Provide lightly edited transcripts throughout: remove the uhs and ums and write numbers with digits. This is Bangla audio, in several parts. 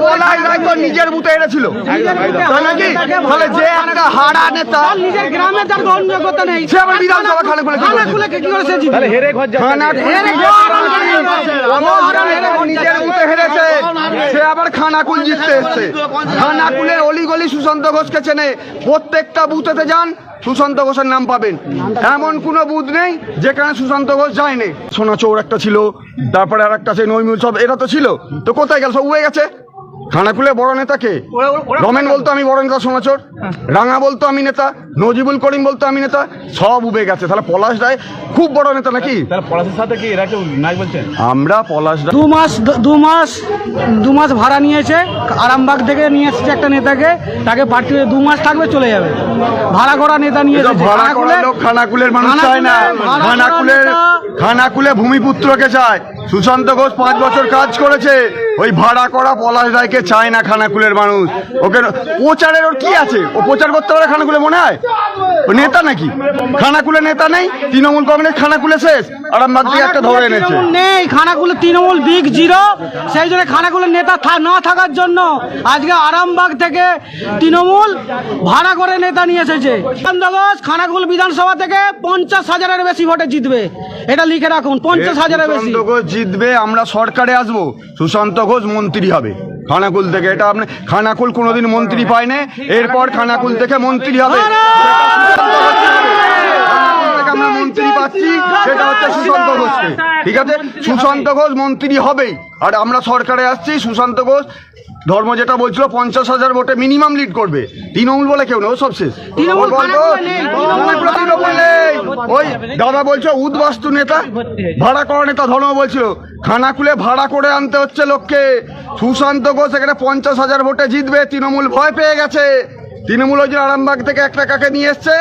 পলাশ রায় তো নিজের বুথে হেরেছিল তাই নাকি? তাহলে যে একটা হারা নেতা নিজের গ্রামে তার গ্রহণযোগ্যতা নেই, সে আবার বিধানসভা খানাকুলে কি করেছে? নিজের বুথে হেরেছে, সে আবার খানাকুল জিততে এসছে। খানাকুলের অলিগলি সুশান্ত ঘোষকে চেনে, প্রত্যেকটা বুথেতে যান সুশান্ত ঘোষের নাম পাবেন। এমন কোনো বুথ নেই যেখানে সুশান্ত ঘোষ যায়নি। সোনাচৌর একটা ছিল, তারপরে আর একটা আছে নৈমুল, সব এরা তো ছিল, তো কোথায় গেল? সব উড়ে গেছে। খানাকুলে বড় নেতা কে? রমেন বলতো আমি বড় নেতা সোনাচোর, রাঙা বলতো আমি নেতা, নজিবুল করিম বলতো আমি নেতা, সব উবে গেছে। তাহলে পলাশ রায় খুব বড় নেতা নাকি? পলাশের সাথে কি এরা কেউ নাই বলছেন? আমরা পলাশ রায় দু মাস ভাড়া নিয়েছে, আরামবাগ থেকে নিয়ে এসেছে একটা নেতাকে, তাকে পার্টি 2 মাস থাকবে চলে যাবে। ভাড়া করা নেতা নিয়ে এসেছে। ভাড়া করা লোক খানাকুলের মানুষ চায় না, খানাকুলে ভূমিপুত্রকে চায়। সুশান্ত ঘোষ 5 বছর কাজ করেছে, ওই ভাড়া করা পলাশ রায়কে চায় না খানাকুলের মানুষ। ওকে প্রচারের ওর কি আছে? ও প্রচার করতে পারে খানাকুলে মনে হয়? ও নেতা নাকি? খানাকুলে নেতা নেই, তৃণমূল কংগ্রেস খানাকুলে শেষ, আরামবাগ দিয়ে একটা ধরে এনেছে। নেই খানাকুলে তৃণমূল বিগ জিরো, সেই জন্য খানাকুলের নেতা না থাকার জন্য আজকে আরামবাগ থেকে তৃণমূল ভাড়া করে নেতা নিয়ে এসেছে। সুশান্ত ঘোষ খানাকুল বিধানসভা থেকে 50,000-এর বেশি ভোটে জিতবে, এটা লিখে রাখুন। 50,000-এর বেশি সুশান্ত ঘোষ জিতবে, আমরা সরকারে আসবো, সুশান্ত ঘোষ মন্ত্রী হবে খানাকুল থেকে। এটা আপনি খানাকুল কোনোদিন মন্ত্রী পায় না, এরপর খানাকুল থেকে মন্ত্রী হবে। আমরা মন্ত্রী পাচ্ছি, সেটা হচ্ছে সুশান্ত ঘোষকে। ঠিক আছে, সুশান্ত ঘোষ মন্ত্রী হবেই, আর আমরা সরকারে আসছি। সুশান্ত ঘোষ ধর্ম যেটা বলছিল 50,000 ভোটে মিনিমাম লিড করবে। তৃণমূল বলে কেউ নেই, ও সব শেষ। ওই দাদা বলছে উদ্বাস্তু নেতা, ভাড়া করা নেতা ধর্ম বলছিল, খানাকুলে ভাড়া করে আনতে হচ্ছে লোককে। সুশান্ত ঘোষ এখানে 50,000 ভোটে জিতবে, তৃণমূল ভয় পেয়ে গেছে। তৃণমূল ওই যে আরামবাগ থেকে একটা কাকে নিয়ে এসছে,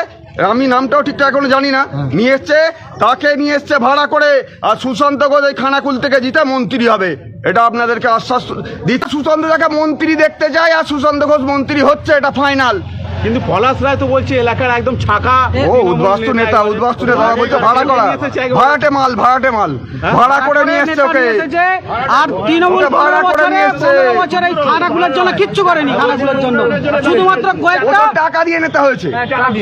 আমি নামটাও ঠিকঠাক এখনো জানি না, নিয়ে এসছে, তাকে নিয়ে এসছে ভাড়া করে। আর সুশান্ত ঘোষ এই খানাকুল থেকে জিতে মন্ত্রী হবে, এটা আপনাদেরকে আশ্বাস দিতে। সুশান্ত যাকে মন্ত্রী দেখতে যায়, আর সুশান্ত ঘোষ মন্ত্রী হচ্ছে, এটা ফাইনাল। কিন্তু পলাশ রায় তো বলছে এলাকার একদম ছাকা, ও উদ্বাস্তু নেতা বলছে ভাড়া করা, ভাড়াটে মাল ভাড়া করে নিয়ে এসছে ওকে। আর তৃণমূল ভাড়া করে নিয়ে এসছে, এই খানাকুলের জন্য কিচ্ছু করেনি। খানাকুলের জন্য শুধুমাত্র কয়েকটা টাকা দিয়ে নেতা হয়েছে।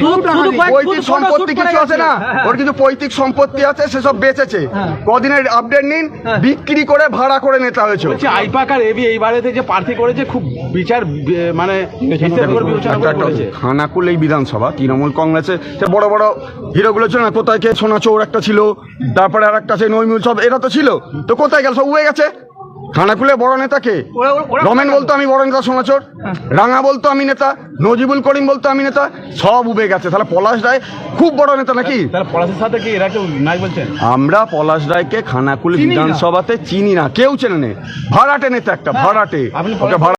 শুধু পৈতৃক সম্পত্তি কিছু আছে না, ওর কিছু পৈতৃক সম্পত্তি আছে, সেসব বেচেছে। কদিনের আপডেট নিন, বিক্রি করে ভাড়া করে নেতা হয়েছে। আইপাক আর এবি এইবারেতে যে প্রার্থী করেছে খুব বিচার মানে খানাকুল এই বিধানসভা তৃণমূল কংগ্রেসে বড় বড় হিরোগুলো ছিল না, কোথায় কে? সোনাচৌর একটা ছিল, তারপরে আর একটা আছে নৈমুল, সব এরা তো ছিল, তো কোথায় গেল? সব উড়ে গেছে। খানাকুলে বড় নেতা কে? রমেন বলতো আমি বড় নেতা সোনাচোর, রাঙা বলতো আমি নেতা, নজিবুল করিম বলতো আমি নেতা, সব উবে গেছে। তাহলে পলাশ রায় খুব বড় নেতা নাকি? পলাশের সাথে কি এরা কেউ নাই বলছেন? আমরা পলাশ রায়কে খানাকুল বিধানসভাতে চিনি না, কেউ চেনে নেই। ভাড়াটে নেতা একটা, ভাড়াটে।